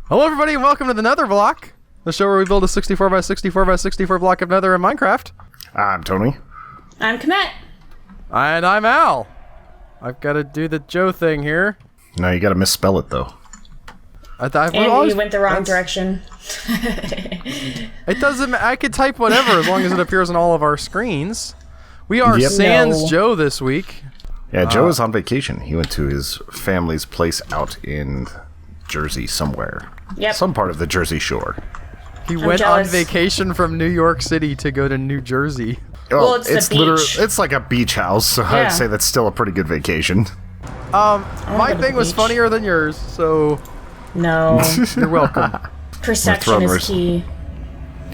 Hello everybody and welcome to the Netherblock, the show where we build a 64 by 64 by 64 block of nether in Minecraft. I'm Tony. I'm Komet. And I'm Al. I've got to do the Joe thing here. No, you gotta misspell it though. And you went the wrong direction. It doesn't I could type whatever as long as it appears on all of our screens. We are Sans Joe this week. Yeah, Joe is on vacation. He went to his family's place out in Jersey somewhere. Yep. Some part of the Jersey Shore. He went on vacation from New York City to go to New Jersey. Well, it's the beach. It's like a beach house, so I'd say that's still a pretty good vacation. My thing was funnier than yours, so... No. You're welcome. Perception is key.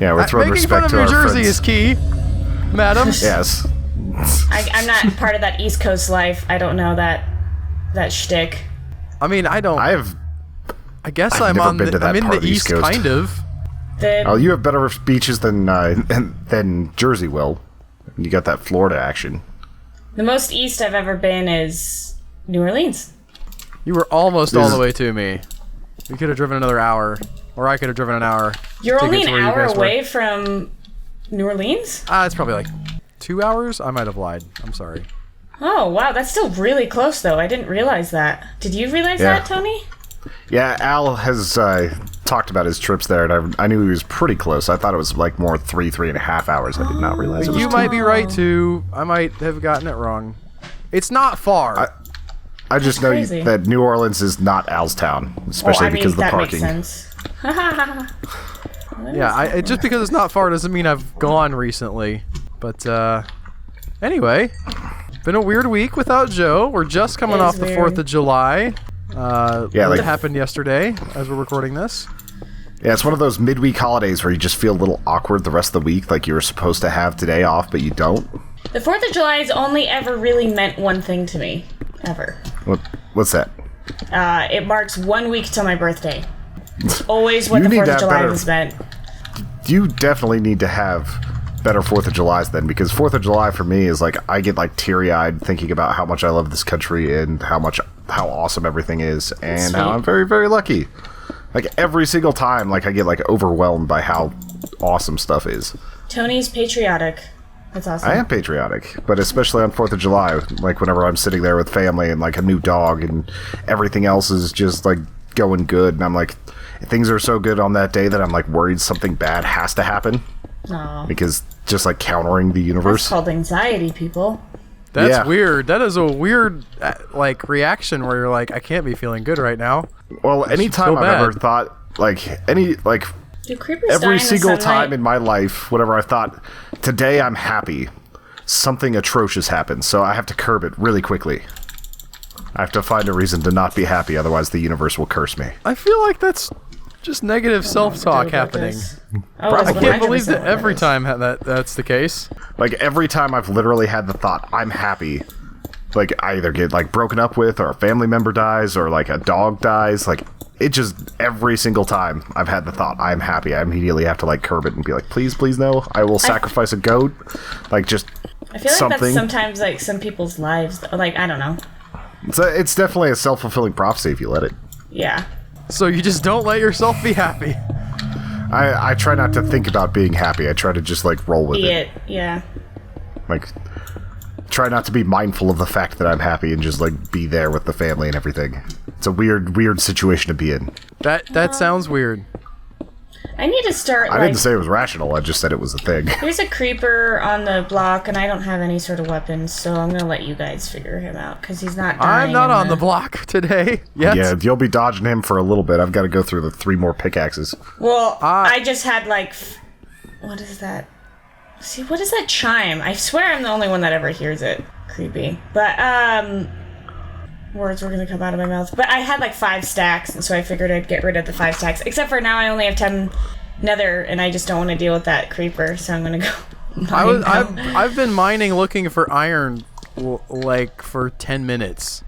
Yeah, we're throwing respect to our friends. Making fun of New Jersey is key, madam. Yes. I'm not part of that East Coast life. I don't know that shtick. I mean, I guess I'm in the East Coast. Kind of. Oh, you have better beaches than Jersey will. You got that Florida action. The most east I've ever been is New Orleans. You were almost all the way to me. We could have driven another hour, or I could have driven an hour. You're only an hour away from New Orleans? It's probably like 2 hours. I might have lied. I'm sorry. Oh, wow. That's still really close, though. I didn't realize that. Did you realize that, Tony? Yeah, Al has talked about his trips there, and I knew he was pretty close. I thought it was like more 3.5 hours. I did not realize it was You might be right, too. I might have gotten it wrong. It's not far. I just know that New Orleans is not Al's town, especially because of the parking. That makes sense. Yeah, just because it's not far doesn't mean I've gone recently. But anyway, been a weird week without Joe. We're just coming off the 4th of July. That happened yesterday as we're recording this. Yeah, it's one of those midweek holidays where you just feel a little awkward the rest of the week, like you were supposed to have today off, but you don't. The 4th of July has only ever really meant one thing to me. Ever. What's that? It marks 1 week till my birthday. It's always what the 4th of July has meant. You definitely need to have better 4th of Julys then, because 4th of July for me is like, I get like teary-eyed thinking about how much I love this country and how awesome everything is, and how I'm very, very lucky. Like every single time, like I get like overwhelmed by how awesome stuff is. Tony's patriotic. That's awesome. I am patriotic, but especially on 4th of July, like whenever I'm sitting there with family and like a new dog and everything else is just like going good, and I'm like, things are so good on that day that I'm like worried something bad has to happen. Aww. Because just like countering the universe. That's called anxiety, people. That's weird. That is a weird like reaction where you're like, I can't be feeling good right now. Well, anytime I've ever thought every single time in my life, whenever I thought, today I'm happy, something atrocious happens, so I have to curb it really quickly. I have to find a reason to not be happy, otherwise the universe will curse me. I feel like that's just negative self-talk happening. I can't believe that every time that's the case. Like, every time I've literally had the thought, I'm happy, like, I either get, like, broken up with, or a family member dies, or, like, a dog dies, like, it just, every single time I've had the thought, I'm happy, I immediately have to, like, curb it and be like, please, please, no, I will sacrifice a goat, like, just I feel like something. That's sometimes, like, some people's lives, like, I don't know. It's definitely a self-fulfilling prophecy if you let it. Yeah. So you just don't let yourself be happy. I try not to think about being happy, I try to just, like, roll with it. Yeah. Like, try not to be mindful of the fact that I'm happy and just, like, be there with the family and everything. It's a weird situation to be in. That sounds weird. I need to start, I didn't say it was rational, I just said it was a thing. There's a creeper on the block, and I don't have any sort of weapons, so I'm gonna let you guys figure him out, because he's not dying. I'm not on the block today yet. Yeah, you'll be dodging him for a little bit. I've got to go through the 3 more pickaxes. Well, I just had, like... What is that? See, what is that chime? I swear I'm the only one that ever hears it. Creepy. But, words were gonna come out of my mouth. But I had, like, 5 stacks, and so I figured I'd get rid of the 5 stacks. Except for now I only have 10 nether, and I just don't want to deal with that creeper, so I'm gonna go mine. I've been mining looking for iron, like, for 10 minutes.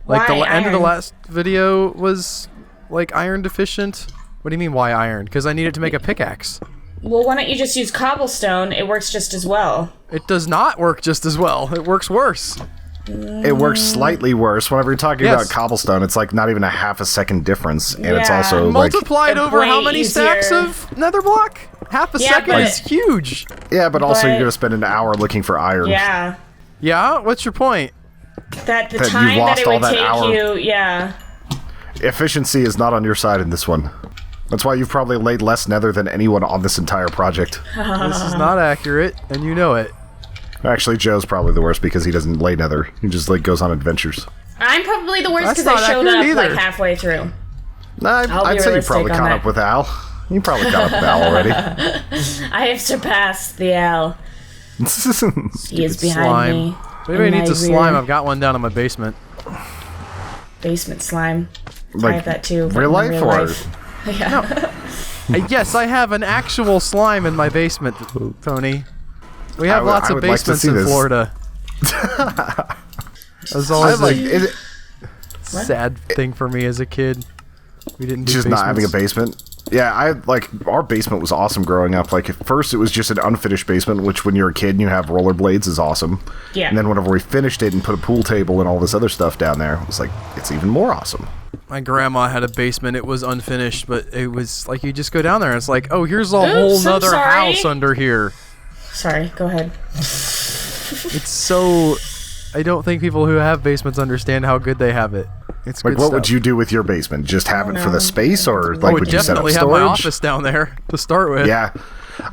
Like, the end of the last video was, like, iron deficient. What do you mean, why iron? Because I needed to make a pickaxe. Well, why don't you just use cobblestone? It works just as well. It does not work just as well. It works worse. It works slightly worse. Whenever you're talking about cobblestone, it's like not even a half a second difference, and it's also multiplied over how many easier. stacks of Netherblock? Half a second is huge. Yeah, but also you're gonna spend an hour looking for iron. Yeah. Yeah. What's your point? That the That time you lost that it all would that take hour. you, yeah. Efficiency is not on your side in this one. That's why you've probably laid less nether than anyone on this entire project. This is not accurate, and you know it. Actually, Joe's probably the worst because he doesn't lay nether. He just like goes on adventures. I'm probably the worst That's because I not showed accurate up either. like halfway through. Nah, I'd say you probably realistic on caught that. up with Al. You probably caught up with Al already. I have surpassed the Al. He is behind Slime. me. If anybody in needs a my slime, rear I've got one down in my basement. basement slime. I Like have that too. but real in life real or life. Yeah. Yes, I have an actual slime in my basement, Tony. We have lots I of would like to basements see in this. Florida. That's I always like a it, sad thing for me as a kid. We didn't do just not having a basements. basement. Yeah, I like our basement was awesome growing up. Like at first, it was just an unfinished basement, which when you're a kid and you have rollerblades is awesome. Yeah. And then whenever we finished it and put a pool table and all this other stuff down there, it was like it's even more awesome. My grandma had a basement. It was unfinished, but it was like you just go down there and it's like, oh, here's a whole I'm nother sorry. house under here. Sorry, go ahead. It's so... I don't think people who have basements understand how good they have it. It's Like, good what stuff. would you do with your basement? Just have it for the space, or I like would would you set up definitely have storage? my office down there to start with. Yeah.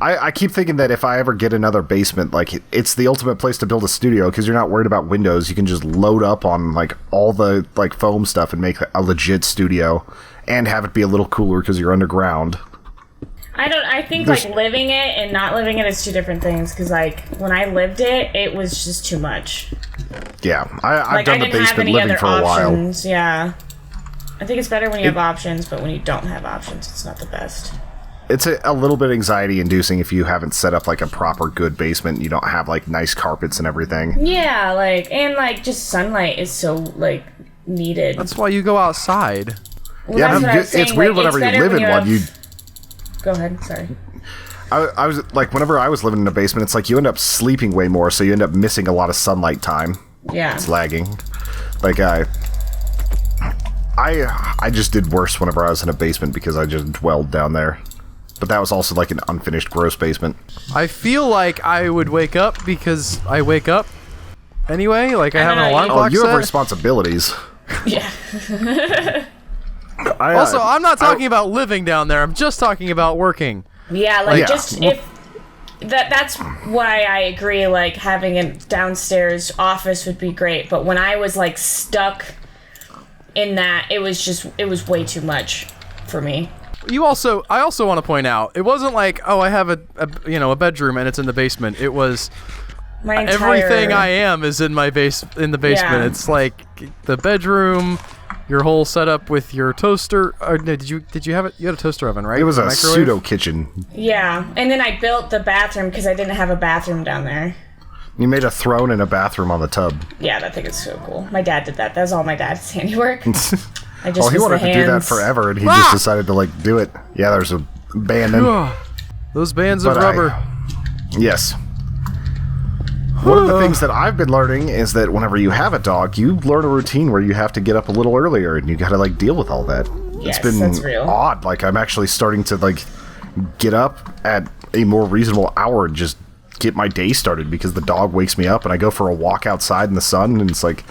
I keep thinking that if I ever get another basement, like it's the ultimate place to build a studio because you're not worried about windows. You can just load up on like all the like foam stuff and make a legit studio, and have it be a little cooler because you're underground. I think like living it and not living it is two different things. Because like when I lived it, it was just too much. Yeah, I've Like done I the didn't have basement any living other for a while. options. Yeah. I think it's better when you have options, but when you don't have options, it's not the best. It's a little bit anxiety inducing if you haven't set up like a proper good basement and you don't have like nice carpets and everything. Yeah, like and like just sunlight is so like needed. That's why you go outside. Well, Yeah, that's what I was saying, it's weird like, whenever you better live when in one. have- You, Go ahead. Sorry. I was like, whenever I was living in a basement, it's like you end up sleeping way more, so you end up missing a lot of sunlight time. Yeah. It's lagging. Like I just did worse whenever I was in a basement because I just dwelled down there. But that was also like an unfinished gross basement. I feel like I would wake up because I wake up anyway. Like I have an alarm Oh, clock you have set. responsibilities. Yeah. Also, I'm not talking about living down there. I'm just talking about working. Yeah, like Yeah. just if that's why I agree like having a downstairs office would be great, but when I was like stuck in that, it was way too much for me. I also want to point out, it wasn't like, oh, I have a bedroom and it's in the basement. It was My entire everything I am is in the basement. Yeah. It's like the bedroom, your whole setup with your toaster. Or, no, did you have it? You had a toaster oven, right? It was a microwave? pseudo kitchen. Yeah, and then I built the bathroom because I didn't have a bathroom down there. You made a throne and a bathroom on the tub. Yeah, that thing is so cool. My dad did that. That was all my dad's handiwork. I just Oh, he was wanted the to do that hands. forever, and he Ah! just decided to like do it. Yeah, there's a band in. Those bands of But rubber. Yes. One of the things that I've been learning is that whenever you have a dog, you learn a routine where you have to get up a little earlier, and you got to like deal with all that. Yes, It's been that's real. odd. Like I'm actually starting to like get up at a more reasonable hour and just get my day started because the dog wakes me up, and I go for a walk outside in the sun, and it's like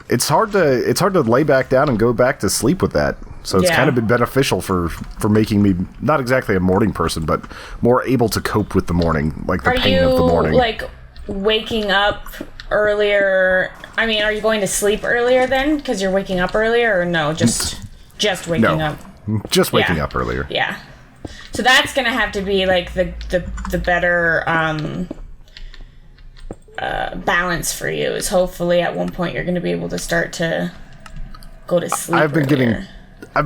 it's hard to lay back down and go back to sleep with that. So it's Yeah. kind of been beneficial for making me not exactly a morning person, but more able to cope with the morning, like the Are pain you of the morning. like waking up earlier? I mean, are you going to sleep earlier then because you're waking up earlier, or no? Just waking no, up. just waking Yeah. up earlier. Yeah. So that's gonna have to be like the better balance for you. Is hopefully at one point you're gonna be able to start to go to sleep. I've been earlier.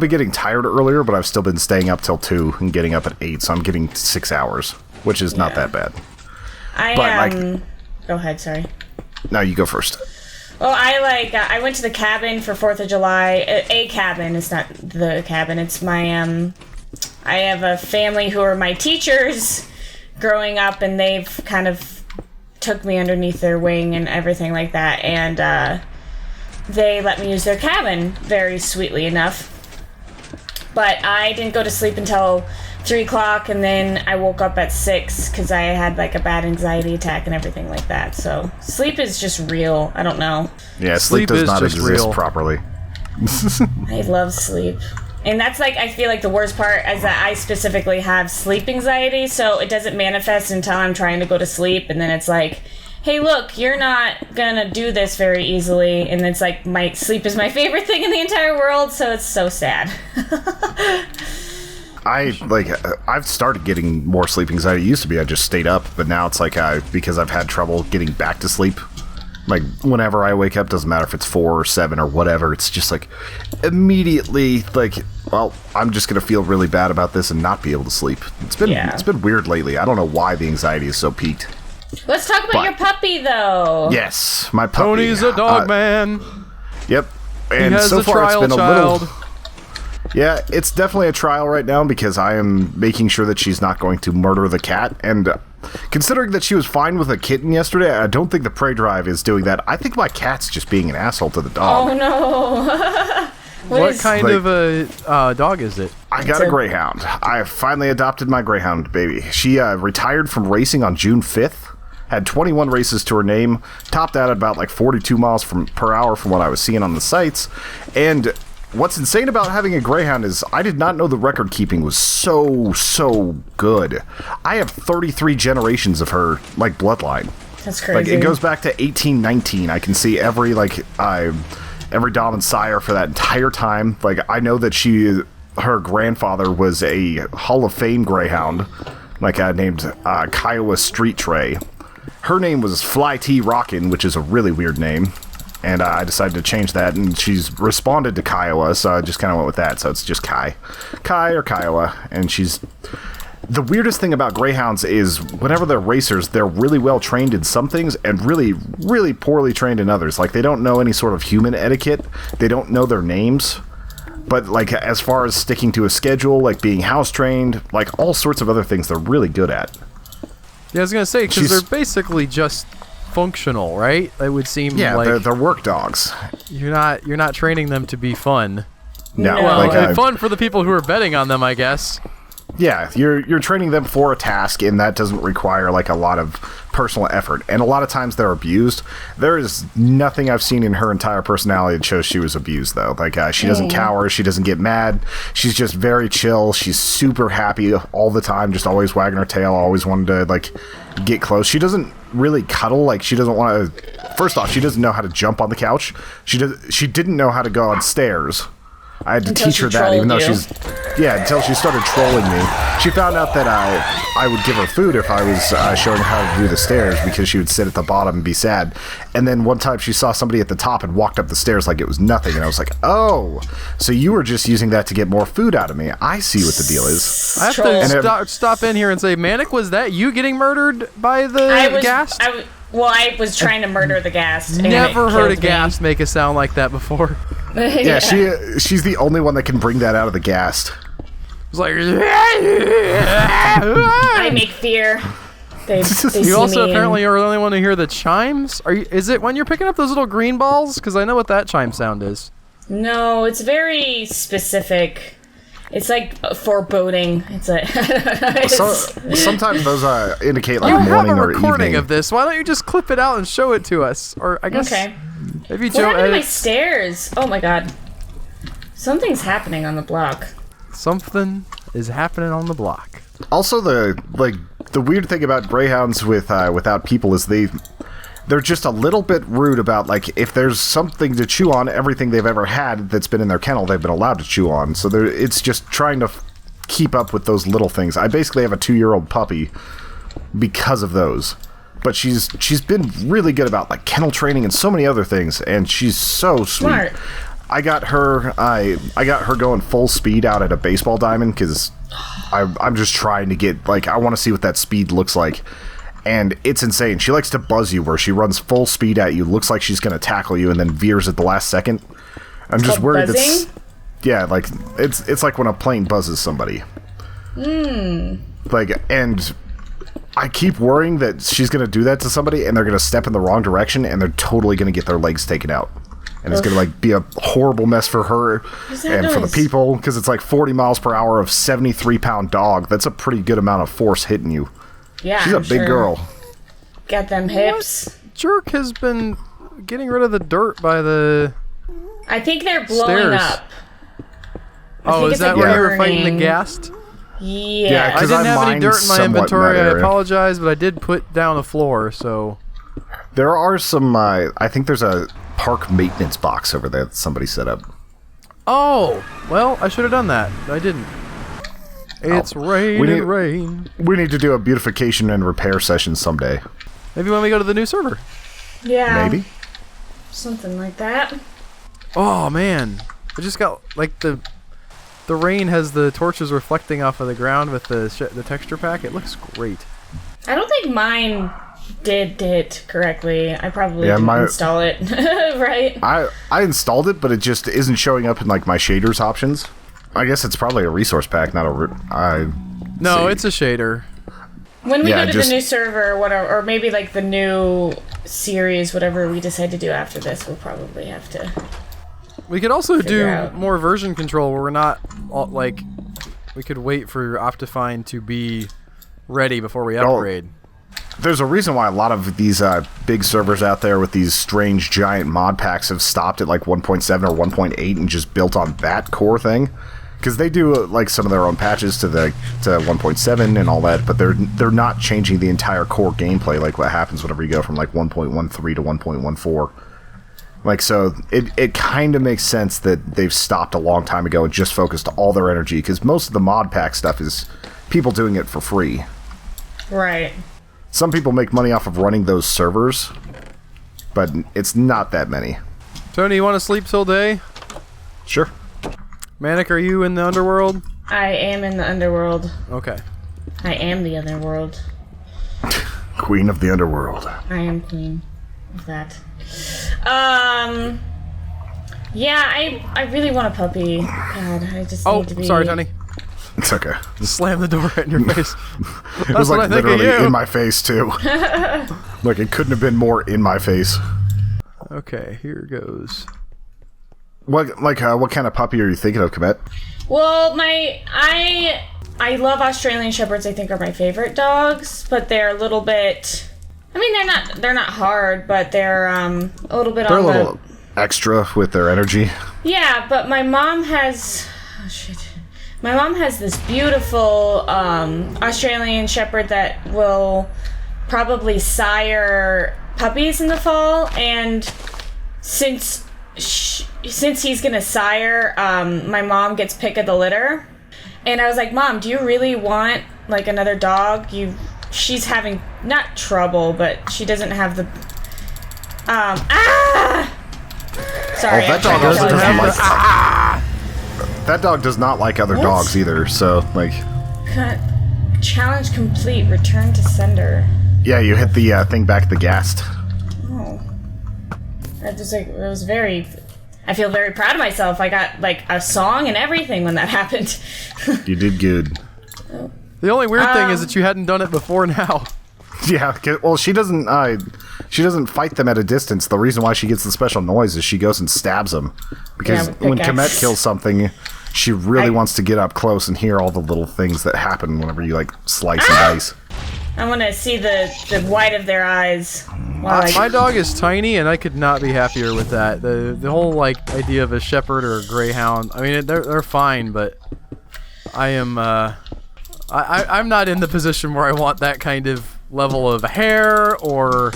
getting tired earlier, but I've still been staying up till 2 and getting up at 8, so I'm getting 6 hours, which is not Yeah. that bad. I but, like- Go ahead. Sorry. Now you go first. Well, I went to the cabin for 4th of July. A cabin. It's not the cabin. It's my I have a family who are my teachers growing up, and they've kind of took me underneath their wing and everything like that, and they let me use their cabin very sweetly enough. But I didn't go to sleep until 3 o'clock, and then I woke up at 6 because I had like a bad anxiety attack and everything like that. So sleep is just real. I don't know. Yeah, sleep does not exist properly. I love sleep. And that's like, I feel like the worst part is that I specifically have sleep anxiety, so it doesn't manifest until I'm trying to go to sleep, and then it's like, hey, look, you're not gonna do this very easily, and it's like, my sleep is my favorite thing in the entire world, so it's so sad. I've started getting more sleep anxiety. It used to be I just stayed up, but now it's like because I've had trouble getting back to sleep. Like, whenever I wake up, doesn't matter if it's 4 or 7 or whatever, it's just like, immediately, like, well, I'm just gonna feel really bad about this and not be able to sleep. It's been weird lately. I don't know why the anxiety is so peaked. Let's talk about your puppy, though. Yes, my puppy. Tony's a dog man. Yep. And he has so a far trial it's been child. a little... Yeah, it's definitely a trial right now because I am making sure that she's not going to murder the cat. And considering that she was fine with a kitten yesterday, I don't think the prey drive is doing that. I think my cat's just being an asshole to the dog. Oh, no. What kind of a dog is it? I got a greyhound. I finally adopted my greyhound baby. She retired from racing on June 5th. Had 21 races to her name. Topped out at about like 42 miles per hour from what I was seeing on the sites. And what's insane about having a greyhound is I did not know the record keeping was so good. I have 33 generations of her, like, bloodline. That's crazy. Like, it goes back to 1819. I can see every dom and sire for that entire time. Like, I know that her grandfather was a Hall of Fame greyhound, like named Kiowa Street Tray. Her name was Fly T Rockin', which is a really weird name. And I decided to change that, and she's responded to Kiowa, so I just kind of went with that. So it's just Kai or Kiowa. And the weirdest thing about greyhounds is whenever they're racers, they're really well trained in some things and really, really poorly trained in others. Like, they don't know any sort of human etiquette. They don't know their names. But, like, as far as sticking to a schedule, like being house trained, like all sorts of other things they're really good at. Yeah, I was gonna say, because they're basically just functional, right? It would seem like they're work dogs. You're not training them to be fun. No, well, fun for the people who are betting on them, I guess. Yeah, you're training them for a task, and that doesn't require like a lot of personal effort. And a lot of times they're abused. There is nothing I've seen in her entire personality that shows she was abused, though. Like, she doesn't cower, she doesn't get mad. She's just very chill. She's super happy all the time, just always wagging her tail, always wanted to like get close. She doesn't really cuddle. Like, she doesn't want to. First off, she doesn't know how to jump on the couch. She didn't know how to go on stairs. I had to teach her that, even though until she started trolling me. She found out that I would give her food if I was showing her how to do the stairs, because she would sit at the bottom and be sad. And then one time she saw somebody at the top and walked up the stairs like it was nothing, and I was like, oh, so you were just using that to get more food out of me. I see what the deal is. I have to stop in here and say, Manic, was that you getting murdered by the ghast? I was trying to murder the ghast. Never heard a ghast make a sound like that before. Yeah, she's the only one that can bring that out of the ghast. It's like, I make fear. They you also apparently are the only one to hear the chimes. Is it when you're picking up those little green balls? Because I know what that chime sound is. No, it's very specific. It's like foreboding. It's like sometimes those indicate like morning or evening. You have a recording of this. Why don't you just clip it out and show it to us? Or I guess maybe Joe. What happened to my stairs? Oh my god! Something's happening on the block. Something is happening on the block. Also, the weird thing about greyhounds without people is they're just a little bit rude about, like, if there's something to chew on, everything they've ever had that's been in their kennel, they've been allowed to chew on. So it's just trying to keep up with those little things. I basically have a 2-year-old puppy because of those. But she's been really good about, like, kennel training and so many other things, and she's so sweet. Smart. I got her going full speed out at a baseball diamond because I'm just trying to get, like, I want to see what that speed looks like. And it's insane. She likes to buzz you, where she runs full speed at you, looks like she's going to tackle you, and then veers at the last second. I'm just worried buzzing? Yeah, like, it's like when a plane buzzes somebody. Like, and I keep worrying that she's going to do that to somebody and they're going to step in the wrong direction and they're totally going to get their legs taken out. And it's going to like be a horrible mess for her and for the people because it's like 40 miles per hour of 73-pound dog. That's a pretty good amount of force hitting you. Yeah, she's a big girl. Got them hips. What jerk has been getting rid of the dirt by the I think they're blowing stairs. Up. Oh, is that where you were fighting the ghast? Yeah. I didn't have any dirt in my inventory. In I apologize, but I did put down a floor, so... There are some, I think there's a park maintenance box over there that somebody set up. Oh! Well, I should have done that. I didn't. It's rain. We need to do a beautification and repair session someday. Maybe when we go to the new server. Yeah. Maybe. Something like that. Oh, man. I just got, like, the rain has the torches reflecting off of the ground with the texture pack. It looks great. I don't think mine did it correctly. I probably didn't install it, right? I installed it, but it just isn't showing up in, like, my shaders options. I guess it's probably a resource pack, not a... No, it's a shader. When we go to the new server, or maybe, like, the new series, whatever we decide to do after this, we'll probably have to... We could also do more version control where we're not, like... We could wait for Optifine to be ready before we upgrade. There's a reason why a lot of these big servers out there with these strange giant mod packs have stopped at like 1.7 or 1.8 and just built on that core thing. Because they do like some of their own patches to 1.7 and all that, but they're not changing the entire core gameplay like what happens whenever you go from like 1.13 to 1.14. Like, so it kind of makes sense that they've stopped a long time ago and just focused all their energy, because most of the mod pack stuff is people doing it for free. Right. Some people make money off of running those servers, but it's not that many. Tony, you want to sleep till day? Sure. Manic, are you in the underworld? I am in the underworld. Okay. I am the underworld. Queen of the underworld. I am queen of that. Yeah, I really want a puppy. God, I just need to be... Oh, sorry, Tony. It's okay. Just slam the door right in your face. It was like literally in my face, too. Like, it couldn't have been more in my face. Okay, here goes. What kind of puppy are you thinking of, Komet? Well, I love Australian Shepherds. I think are my favorite dogs, but they're a little bit... I mean, they're not hard, but they're a little bit They're a little extra with their energy. Yeah, but my mom has... Oh, shit. My mom has this beautiful Australian Shepherd that will probably sire puppies in the fall, and since he's gonna sire, my mom gets pick of the litter. And I was like, Mom, do you really want like another dog? She's having not trouble, but she doesn't have the Sorry, that dog that dog does not like other dogs either, so like challenge complete, return to sender. Yeah, you hit the thing back at the ghast. Oh. It was very... I feel very proud of myself. I got, like, a song and everything when that happened. You did good. The only weird thing is that you hadn't done it before now. Yeah, well, she doesn't fight them at a distance. The reason why she gets the special noise is she goes and stabs them. Because when Komet kills something, she really wants to get up close and hear all the little things that happen whenever you, like, slice and dice. I want to see the white of their eyes. My dog is tiny, and I could not be happier with that. The whole like idea of a shepherd or a greyhound. I mean, they're fine, but I am I'm not in the position where I want that kind of level of hair or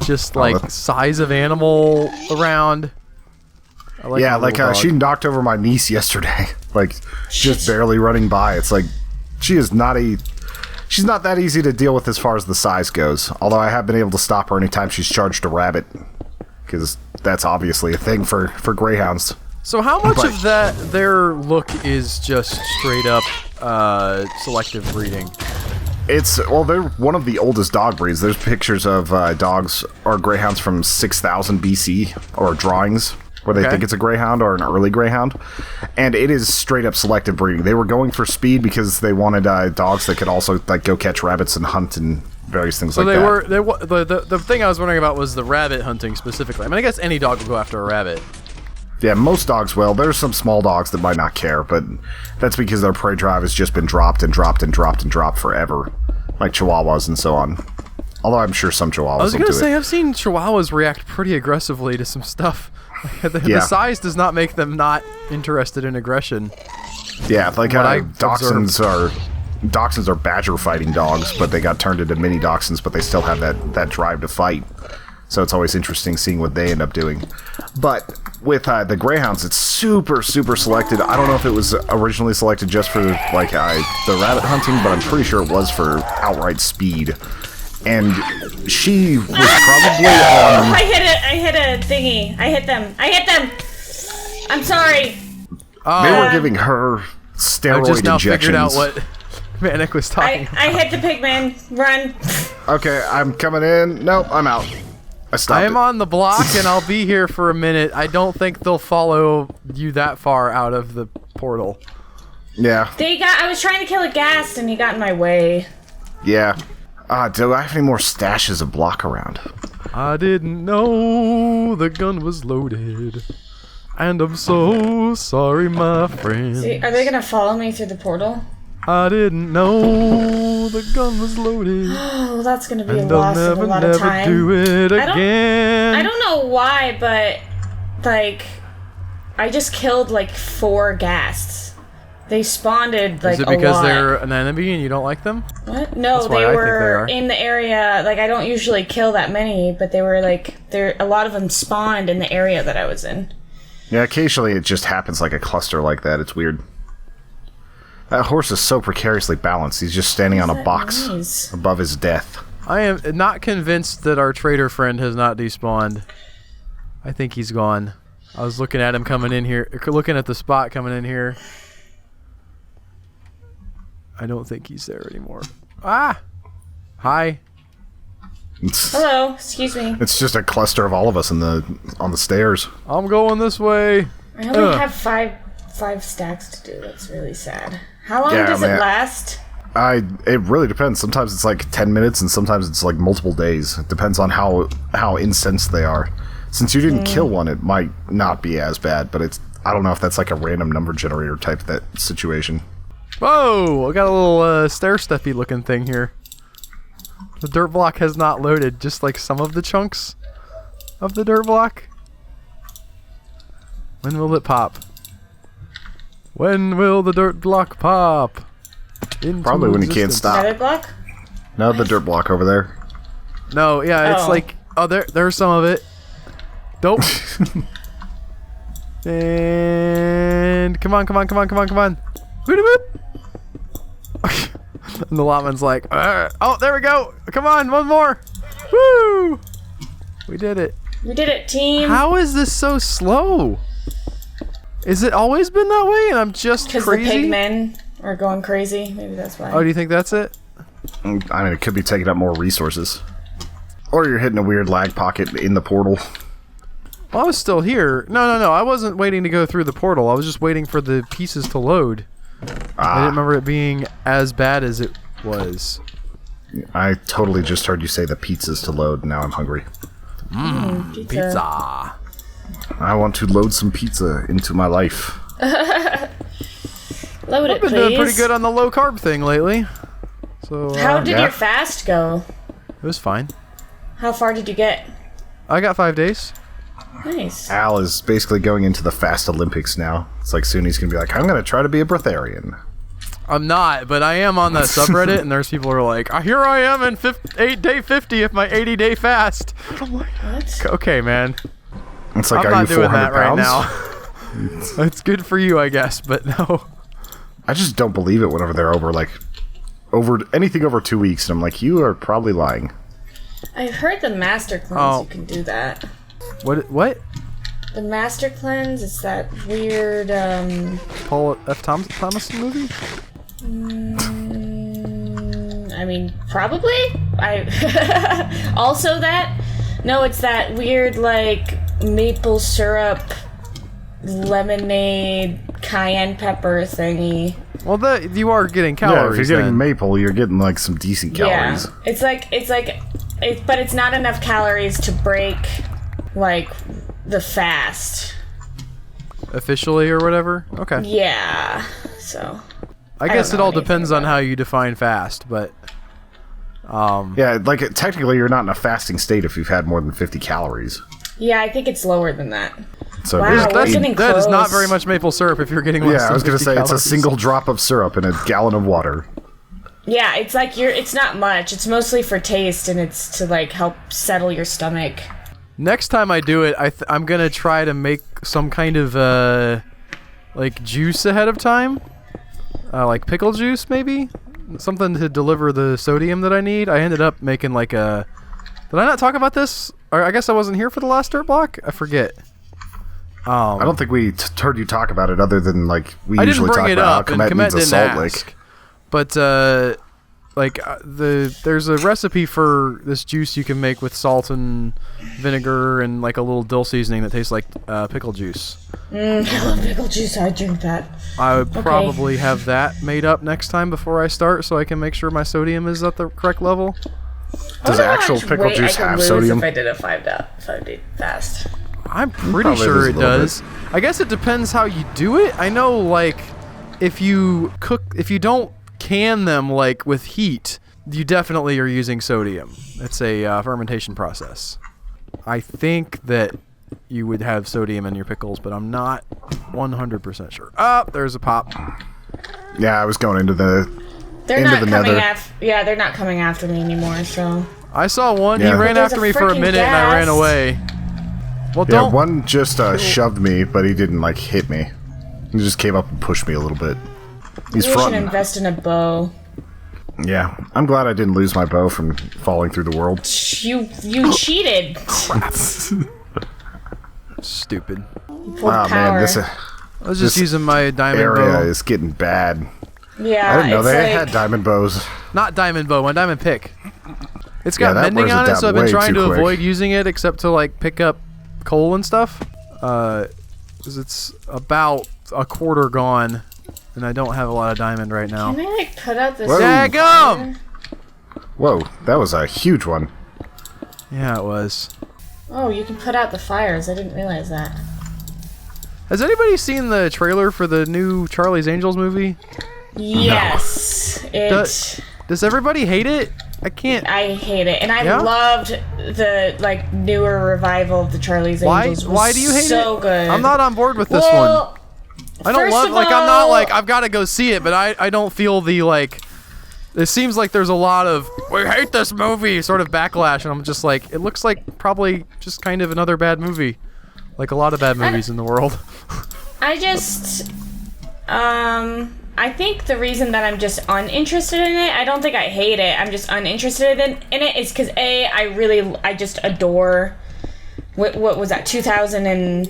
just like size of animal around. She knocked over my niece yesterday, like just barely running by. It's like she's not that easy to deal with as far as the size goes. Although I have been able to stop her anytime she's charged a rabbit, because that's obviously a thing for greyhounds. So how much of their look is just straight up selective breeding? They're one of the oldest dog breeds. There's pictures of dogs or greyhounds from 6000 BC or drawings where they think it's a greyhound or an early greyhound, and it is straight up selective breeding. They were going for speed because they wanted dogs that could also like go catch rabbits and hunt and various things So like that. the thing I was wondering about was the rabbit hunting specifically. I mean, I guess any dog will go after a rabbit. Yeah, most dogs will. There's some small dogs that might not care, but that's because their prey drive has just been dropped and dropped and dropped and dropped forever, like Chihuahuas and so on. Although I'm sure some Chihuahuas I was will gonna do say it. I've seen Chihuahuas react pretty aggressively to some stuff. The Yeah. size does not make them not interested in aggression. Yeah, like what I Dachshunds are badger fighting dogs, but they got turned into mini dachshunds, but they still have that drive to fight. So it's always interesting seeing what they end up doing. But with the greyhounds, it's super, super selected. I don't know if it was originally selected just for the rabbit hunting, but I'm pretty sure it was for outright speed. And she was probably on... I hit a thingy. I hit them. I'm sorry. They were giving her I steroid just now injections. figured out what Manic was talking about. I hit the pigman. Run. Okay, I'm coming in. Nope, I'm out. I stopped I am it. on the block and I'll be here for a minute. I don't think they'll follow you that far out of the portal. Yeah. I was trying to kill a ghast and he got in my way. Yeah. Do I have any more stashes of block around? I didn't know the gun was loaded. And I'm so sorry, my friend. See, are they gonna follow me through the portal? I didn't know the gun was loaded. Oh, that's gonna be a And loss I'll of a never, lot of never time. do it again. I don't know why, but like, I just killed like 4 ghasts. They spawned like a lot. Is it because they're an enemy and you don't like them? What? No, That's why they I think they were are. in the area. Like, I don't usually kill that many, but they were like, a lot of them spawned in the area that I was in. Yeah, occasionally it just happens like a cluster like that. It's weird. That horse is so precariously balanced. He's just standing on a that box noise? above his death. I am not convinced that our trader friend has not despawned. I think he's gone. I was looking at him coming in here, looking at the spot coming in here. I don't think he's there anymore. Ah! Hi. Hello, excuse me. It's just a cluster of all of us on the stairs. I'm going this way. I only have five stacks to do. That's really sad. How long Yeah, does man. it last? It really depends. Sometimes it's like 10 minutes, and sometimes it's like multiple days. It depends on how incensed they are. Since you didn't kill one, it might not be as bad, but I don't know if that's like a random number generator type that situation. Whoa! I got a little stair-steppy looking thing here. The dirt block has not loaded, just like some of the chunks of the dirt block. When will it pop? When will the dirt block pop? Into Probably when you can't existence. stop. Netherblock? No, the dirt block over there. No, yeah, it's Oh. like there's some of it. Dope. And come on. Whoop. And the lotman's like, oh, there we go. Come on, one more. Woo! We did it. We did it, team. How is this so slow? Is it always been that way and I'm just Because the crazy? pigmen are going crazy. Maybe that's why. Oh, do you think that's it? I mean, it could be taking up more resources. Or you're hitting a weird lag pocket in the portal. Well, I was still here. No. I wasn't waiting to go through the portal. I was just waiting for the pieces to load. I didn't remember it being as bad as it was. I totally just heard you say the pizza's to load. Now I'm hungry. Pizza. I want to load some pizza into my life. Load it, I've been please. doing pretty good on the low carb thing lately. So How did Yeah. your fast go? it was fine. How far did you get? I got 5 days. Nice. Al is basically going into the Fast Olympics now. It's like soon he's going to be like, I'm going to try to be a breatharian. I'm not, but I am on that subreddit, and there's people who are like, here I am in 8-day 50 of my 80-day fast. I'm like, What? okay, man. It's like, I'm are not you doing 400 that right pounds? now. It's good for you, I guess, but no. I just don't believe it whenever they're over anything over 2 weeks. And I'm like, you are probably lying. I've heard the master cleanse. Oh. You can do that. What? The master cleanse. It's that weird. Paul F. Thomas movie? I mean, probably. I also that. No, it's that weird like maple syrup lemonade cayenne pepper thingy. Well, you are getting Yeah, calories. if you're getting then. maple, you're getting like some decent calories. Yeah, but it's not enough calories to break like the fast. Officially or whatever. Okay. Yeah. So. I guess don't it know all anything depends on about how you define fast, but. Yeah, like technically you're not in a fasting state if you've had more than 50 calories. Yeah, I think it's lower than that. So Wow, there's- we're getting That is not close. very much maple syrup if you're getting less yeah, I than was gonna 50 say it's a calories. single drop of syrup in a gallon of water. Yeah, it's like it's not much. It's mostly for taste, and it's to like help settle your stomach. Next time I do it, I'm gonna try to make some kind of like juice ahead of time, like pickle juice maybe, something to deliver the sodium that I need. I ended up making like a. Did I not talk about this? Or I guess I wasn't here for the last dirt block. I forget. I don't think we heard you talk about it other than like we I didn't usually bring talk it about up, how and Komet Komet needs a didn't salt ask. lick. But there's a recipe for this juice you can make with salt and vinegar and like a little dill seasoning that tastes like pickle juice. I love pickle juice. I drink that. I would probably have that made up next time before I start, so I can make sure my sodium is at the correct level. Does actual pickle juice have sodium? If I did a 5-day fast. I'm pretty Probably sure lose a it little does. I guess it depends how you do it. I know, like, if you don't can them like with heat, you definitely are using sodium. It's a fermentation process. I think that you would have sodium in your pickles, but I'm not 100% sure. Oh, there's a pop. Yeah, I was going into the They're into not the coming nether. after. Yeah, they're not coming after me anymore. So. I saw one. Yeah. He ran But there's after a me for a freaking minute, and I ran gas. away. Well, Yeah, don't. one just shoved me, but he didn't like hit me. He just came up and pushed me a little bit. He's You should fronting. invest in a bow. Yeah, I'm glad I didn't lose my bow from falling through the world. You cheated. Stupid. Pulled Wow, power. man, this I was just This using my diamond area bow. is getting bad. Yeah, I didn't know it's they like, had diamond bows. Not diamond bow, my diamond pick. It's Yeah, got that mending wears it on it, down so I've been way trying too to quick. avoid using it except to like pick up coal and stuff. 'Cause it's about a quarter gone, and I don't have a lot of diamond right now. Can I like put out this? Whoa. Daggum! Whoa, that was a huge one. Yeah, it was. Oh, you can put out the fires. I didn't realize that. Has anybody seen the trailer for the new Charlie's Angels movie? Yes, Does everybody hate it? I can't. I hate it, and I Yeah? loved the like newer revival of the Charlie's Why? Angels. It was Why do you hate so it? good. I'm not on board with this one. well, I don't first love of like I'm not all- like I've got to go see it, but I don't feel the like. It seems like there's a lot of we hate this movie sort of backlash, and I'm just like it looks like probably just kind of another bad movie, like a lot of bad movies in the world. I just, I think the reason that I'm just uninterested in it, I don't think I hate it. I'm just uninterested in it is because I just adore. What was that? 2000 and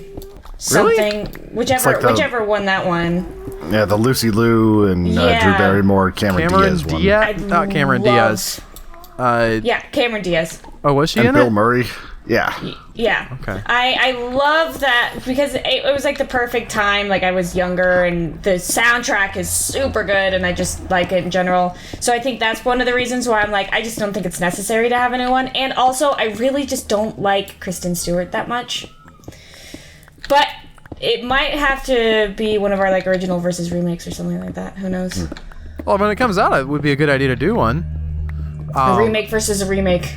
something. Whichever one that one. Yeah, the Lucy Liu and Yeah. Drew Barrymore, Cameron Diaz one. Diaz, not Cameron love- Diaz. Yeah, Cameron Diaz. Oh, was she And in Bill it? Murray. Yeah. Yeah. Okay. I love that because it was like the perfect time. Like I was younger and the soundtrack is super good and I just like it in general. So I think that's one of the reasons why I'm like, I just don't think it's necessary to have a new one. And also I really just don't like Kristen Stewart that much. But it might have to be one of our like original versus remakes or something like that. Who knows? Well, when it comes out, it would be a good idea to do one. A remake versus a remake.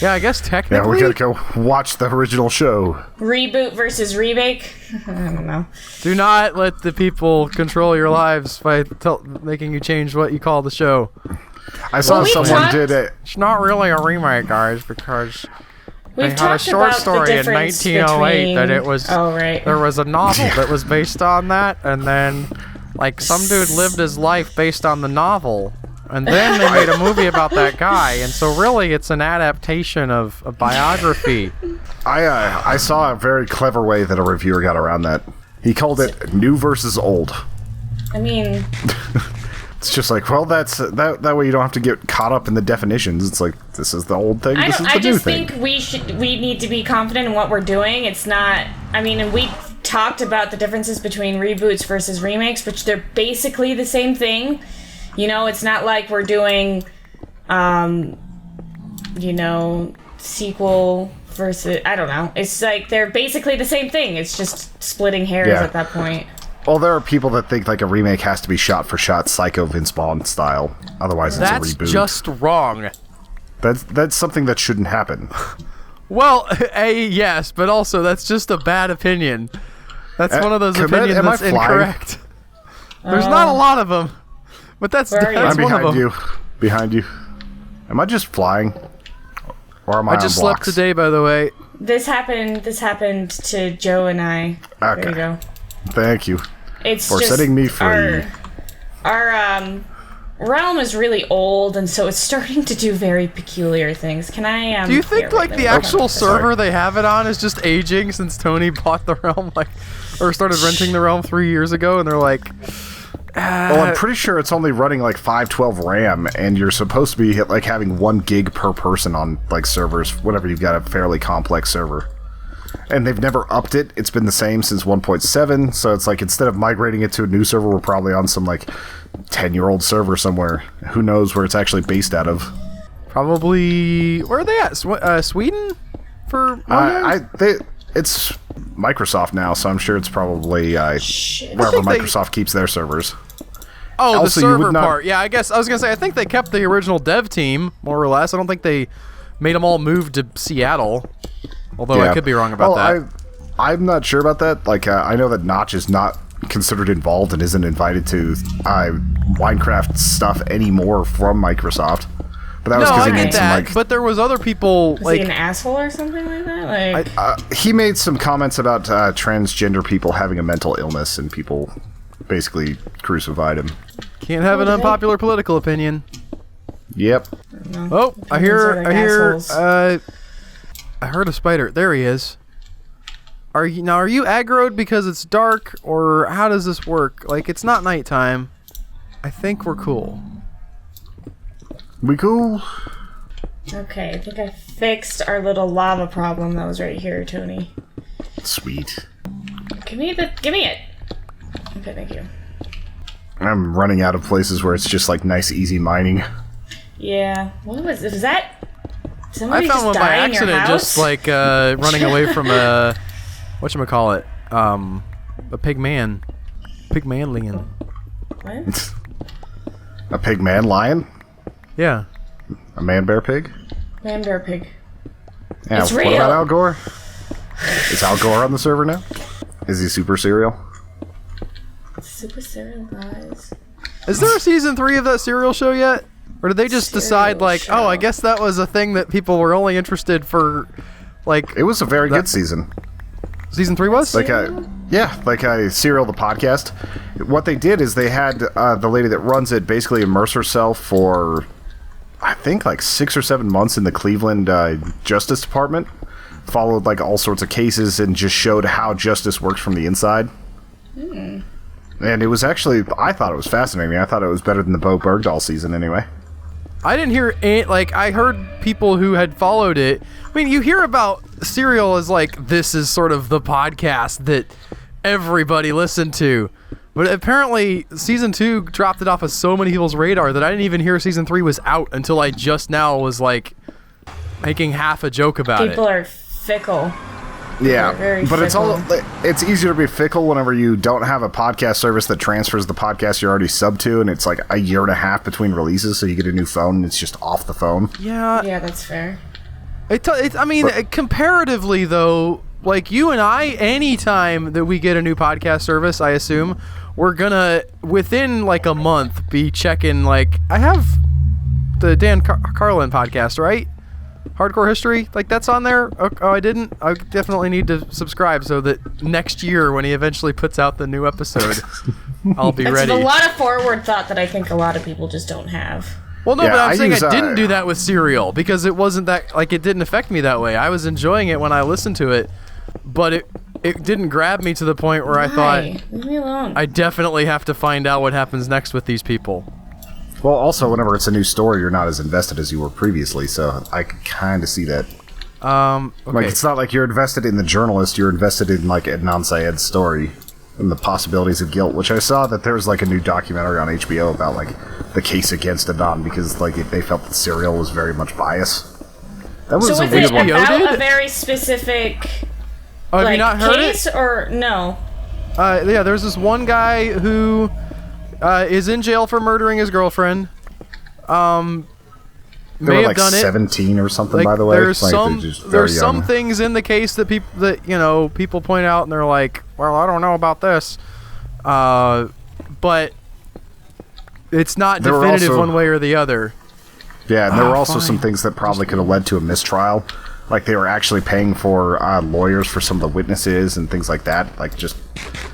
Yeah, I guess Yeah, technically. we gotta go watch the original show. Reboot versus remake. I don't know. Do not let the people control your lives by making you change what you call the show. I saw we someone talked- did it. It's not really a remake, guys, because We've they had a talked short about story the in difference 1908 that between- it was. Oh right. There was a novel that was based on that, and then like some dude lived his life based on the novel, and then they made a movie about that guy, and so really it's an adaptation of a biography. I saw a very clever way that a reviewer got around that. He called it new versus old. I mean, It's just like, well, that's that way you don't have to get caught up in the definitions. It's like this is the old thing, this is the I new just thing. think we need to be confident in what we're doing. It's not. I mean, and we talked about the differences between reboots versus remakes, but they're basically the same thing. You know, it's not like we're doing, sequel versus, I don't know. It's like they're basically the same thing. It's just splitting hairs at that point. Well, there are people that think like a remake has to be shot for shot Psycho Vince Vaughn style. Otherwise, it's a reboot. That's just wrong. That's something that shouldn't happen. Well, yes, but also that's just a bad opinion. That's one of those opinions that's incorrect. There's not a lot of them, but that's I'm one of them. Behind you. Am I just flying? Or am I just on blocks? slept today, by the way. This happened to Joe and I. Okay. There you go. Thank you It's for just setting me free. Our realm is really old, and so it's starting to do very peculiar things. Can I? Do you think like the actual server they have it on is just aging since Tony bought the realm, or started renting the realm 3 years ago, and they're like, well, I'm pretty sure it's only running like 512 RAM, and you're supposed to be like having 1 gig per person on like servers whenever you've got a fairly complex server. And they've never upped it. It's been the same since 1.7, so it's like instead of migrating it to a new server, we're probably on some like 10-year-old server somewhere. Who knows where it's actually based out of? Probably where are they at? Sweden for it's Microsoft now, so I'm sure it's probably wherever Microsoft keeps their servers. Oh, Also, the server part. Yeah, I guess I was gonna say I think they kept the original dev team more or less. I don't think they made them all move to Seattle. Although I could be wrong about that. I'm not sure about that. Like, I know that Notch is not considered involved and isn't invited to Minecraft stuff anymore from Microsoft. But that was because he made some like. But there was other people Was he an asshole or something like that? Like he made some comments about transgender people having a mental illness, and people basically crucified him. Can't have an unpopular political opinion. Yep. Oh, I hear. I heard a spider. There he is. Are you aggroed because it's dark, or how does this work? Like, it's not nighttime. I think we're cool. We cool? Okay, I think I fixed our little lava problem that was right here, Tony. Sweet. Give me it. Okay, thank you. I'm running out of places where it's just like nice, easy mining. Yeah. What was that? I found one by accident, just like running away from a whatchamacallit, a pigman. Pygmalion. What? A pig man lion? Yeah. A man bear pig? Man bear pig. Yeah, It's what real. about Al Gore? Is Al Gore on the server now? Is he super serial? Super cereal, guys. Is there a season 3 of that serial show yet? Or did they just decide, like, show. oh, I guess that was a thing that people were only interested for, like... It was a very good season. Season 3 was? Like Serial the podcast. What they did is they had the lady that runs it basically immerse herself for, I think, like 6 or 7 months in the Cleveland Justice Department. Followed, like, all sorts of cases and just showed how justice works from the inside. And it was actually, I thought it was fascinating. I thought it was better than the Bo Bergdahl season anyway. I didn't hear it. Like, I heard people who had followed it. I mean, you hear about Serial as like, this is sort of the podcast that everybody listened to. But apparently, season 2 dropped it off of so many people's radar that I didn't even hear season 3 was out until I just now was like making half a joke about it. People are fickle. Yeah, very but fickle. it's easier to be fickle whenever you don't have a podcast service that transfers the podcast you're already sub to, and it's like a year and a half between releases, so you get a new phone and it's just off the phone. Yeah, that's fair. Comparatively though, like you and I, anytime that we get a new podcast service, I assume we're gonna within like a month be checking. Like I have the Dan Carlin podcast, right? Hardcore History, like that's on there. Oh, I didn't. I definitely need to subscribe so that next year when he eventually puts out the new episode, I'll be ready. It's a lot of forward thought that I think a lot of people just don't have. Well, no, but I'm saying I didn't do that with Serial because it wasn't that, like, it didn't affect me that way. I was enjoying it when I listened to it, but it didn't grab me to the point where I thought, Leave me alone. I definitely have to find out what happens next with these people. Well, also, whenever it's a new story, you're not as invested as you were previously, so I could kind of see that. Okay. Like, it's not like you're invested in the journalist, you're invested in, like, Adnan Syed's story and the possibilities of guilt, which I saw that there's, like, a new documentary on HBO about, like, the case against Adnan because, like, they felt that Serial was very much biased. That was So a was weird it one. about a very specific Have you not heard case it? or no? Yeah, there's this one guy who is in jail for murdering his girlfriend. They were, like, 17 or something, by the way. There's like, there's some things in the case that people point out and they're like, well, I don't know about this, but it's not There were definitive also- one way or the other. Yeah, and there were also fine. some things that probably could have led to a mistrial. Like, they were actually paying for lawyers for some of the witnesses and things like that. Like, just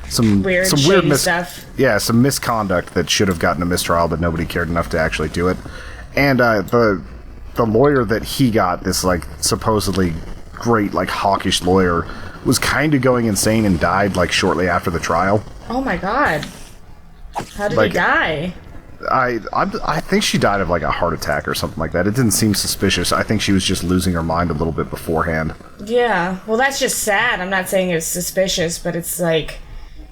some Weird, some shady stuff. Yeah, some misconduct that should have gotten a mistrial, but nobody cared enough to actually do it. And the lawyer that he got, this, like, supposedly great, like, hawkish lawyer, was kind of going insane and died, like, shortly after the trial. Oh my god. How did Like- he die? I think she died of, like, a heart attack or something like that. It didn't seem suspicious. I think she was just losing her mind a little bit beforehand. Yeah. Well, that's just sad. I'm not saying it's suspicious, but it's like,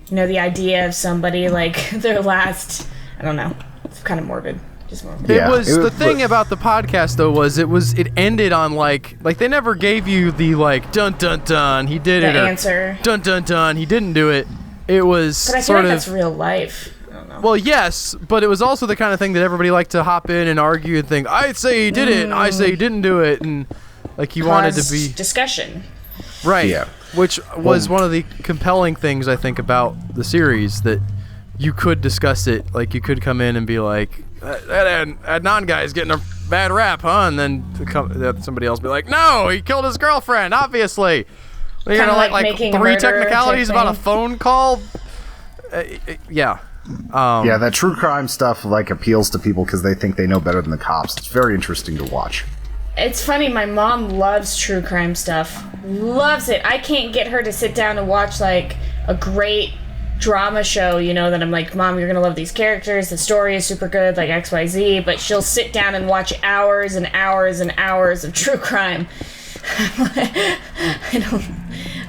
the idea of somebody, like, their last... I don't know. It's kind of morbid. Just morbid. Yeah, The thing about the podcast though was it ended on like they never gave you the like dun dun dun he did The it or answer. dun dun dun he didn't do it. It was But I feel sort like of that's real life. I don't know. well, yes, but it was also the kind of thing that everybody liked to hop in and argue and think I say he did it, and I say he didn't do it, and like you wanted to Cause be discussion. right. Yeah. Which was one of the compelling things I think about the series, that you could discuss it. Like you could come in and be like, that Adnan guy's getting a bad rap, huh? And then somebody else be like, no, he killed his girlfriend, obviously. You're Kinda gonna like like making a three murderer technicalities type about a thing. phone call. Yeah. Yeah, that true crime stuff, like, appeals to people because they think they know better than the cops. It's very interesting to watch. It's funny, my mom loves true crime stuff. Loves it. I can't get her to sit down and watch, like, a great drama show, that I'm like, Mom, you're gonna love these characters, the story is super good, like XYZ, but she'll sit down and watch hours and hours and hours of true crime.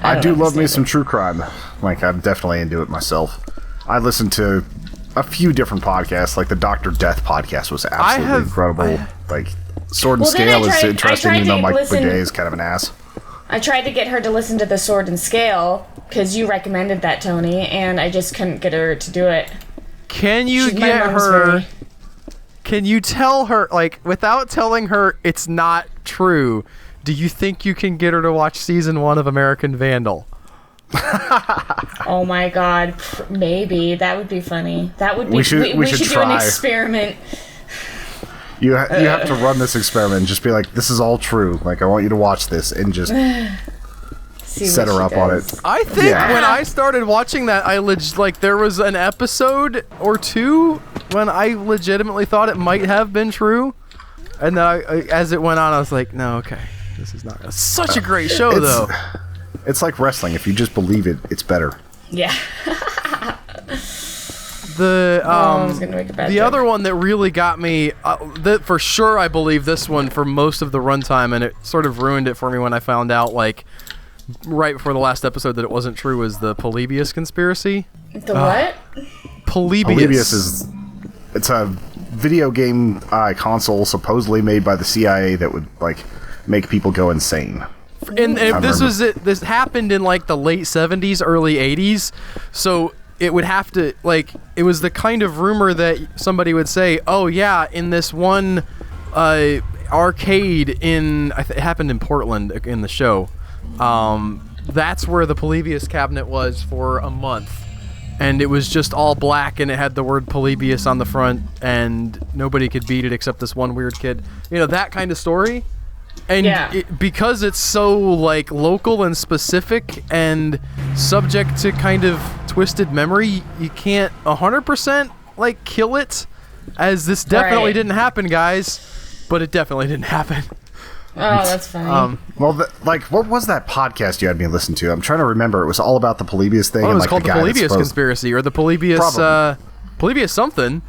I do love me some true crime. Like, I'm definitely into it myself. I listen to a few different podcasts, like the Dr. Death podcast was absolutely incredible. Like, Sword and Well, then I Scale is tried- interesting, I tried even though to Mike listen- Bidet is kind of an ass. I tried to get her to listen to the Sword and Scale, because you recommended that, Tony, and I just couldn't get her to do it. Can you My get mom's her? very- Can you tell her, like, without telling her it's not true? Do you think you can get her to watch season 1 of American Vandal? Oh my god, maybe. That would be funny. That would be... We should do an try. experiment. You have to run this experiment and just be like, this is all true. Like, I want you to watch this and just See set what her she up on does. it. I think Yeah. when I started watching that, there was an episode or two when I legitimately thought it might have been true, and then as it went on, I was like, no, okay, this is not. It's such a great show, though. It's like wrestling. If you just believe it, it's better. Yeah. I was gonna make a bad the joke. other one that really got me, that for sure I believe this one for most of the runtime, and it sort of ruined it for me when I found out, like, right before the last episode, that it wasn't true, was the Polybius conspiracy. The what? Polybius. It's a video game console supposedly made by the CIA that would, like, make people go insane. And this remember. was it. This happened in like the late 70s, early 80s. So it would have to, like, it was the kind of rumor that somebody would say, "Oh yeah, in this one arcade it happened in Portland in the show. That's where the Polybius cabinet was for a month, and it was just all black, and it had the word Polybius on the front, and nobody could beat it except this one weird kid. That kind of story." And Yeah. because it's so, like, local and specific and subject to kind of twisted memory, you can't 100% like kill it as this definitely Right. didn't happen, guys. But it definitely didn't happen. Oh, that's funny. Well, what was that podcast you had me listen to? I'm trying to remember. It was all about the Polybius thing. Oh, it and, was like, called the guy that's Polybius supposed- conspiracy, or the Polybius Probably. Polybius something.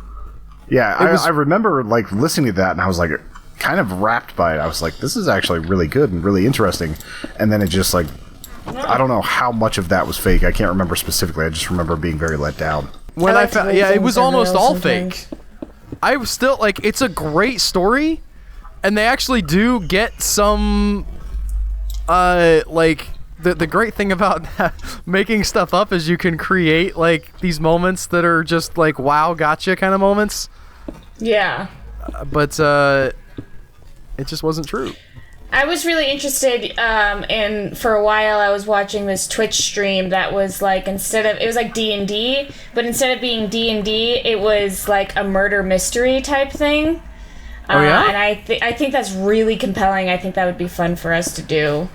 Yeah, was- I remember, like, listening to that, and I was like, kind of wrapped by it. I was like, this is actually really good and really interesting. And then it just like, I don't know how much of that was fake. I can't remember specifically. I just remember being very let down. When I found, yeah, it was almost all fake. I was still like, it's a great story, and they actually do get some, like, the great thing about making stuff up is you can create like these moments that are just like, wow, gotcha kind of moments. Yeah. But it just wasn't true. I was really interested in, for a while I was watching this Twitch stream that was like, it was like D&D, but instead of being D&D, it was like a murder mystery type thing. Oh yeah? And I think that's really compelling. I think that would be fun for us to do.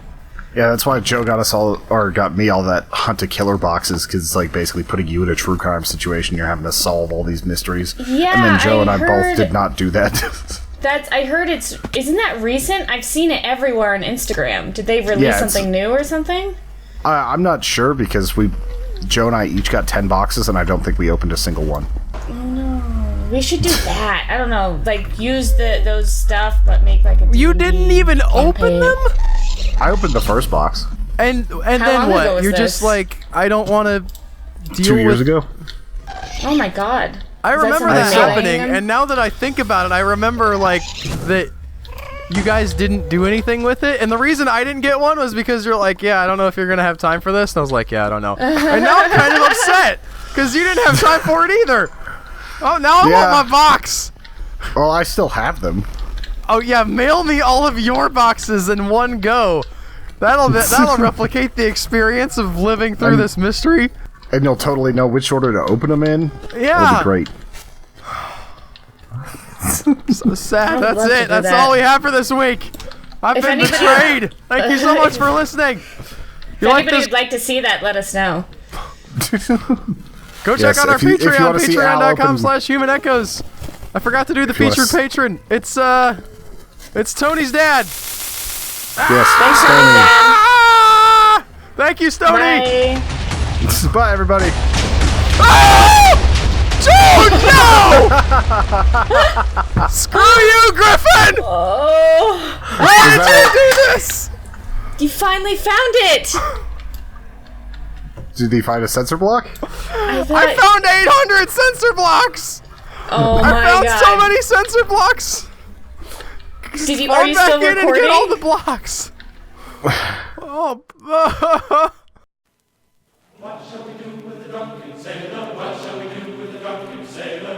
Yeah, that's why Joe got me all that hunt a killer boxes, because it's like basically putting you in a true crime situation. You're having to solve all these mysteries. Yeah, and then Joe and I both did not do that. I heard isn't that recent? I've seen it everywhere on Instagram. Did they release something new or something? I'm not sure, because Joe and I each got 10 boxes, and I don't think we opened a single one. Oh no, we should do that. I don't know, like use those stuff, but make like a. You didn't even open them? I opened the first box. And then what? You're just like, I don't want to deal 2 years with... ago. Oh my god. I remember that something happening, amazing? and now that I think about it, I remember like that you guys didn't do anything with it, and the reason I didn't get one was because you're like, yeah, I don't know if you're gonna have time for this, and I was like, yeah, I don't know. And now I'm kind of upset because you didn't have time for it either. Oh, now I want my box. Well, I still have them. Oh yeah, mail me all of your boxes in one go. That'll replicate the experience of living through this mystery. And you'll totally know which order to open them in. Yeah. It'll be great. So sad. That's it. That's all we have for this week. I've been betrayed. Thank you so much for listening. If anybody would like to see that, let us know. Go check out our Patreon, patreon.com/humanechoes. I forgot to do the featured patron. It's Tony's dad. Yes. Thanks, Ah! Thank you, Stony. Bye. Bye, everybody. Oh! Dude, no! Screw you, Griffin! Oh. Why did you do this? You finally found it! Did he find a sensor block? I found 800 sensor blocks! Oh my god. I found so many sensor blocks! Are you still recording? And get all the blocks. Oh. What shall we do with the drunken sailor? What shall we do with the drunken sailor?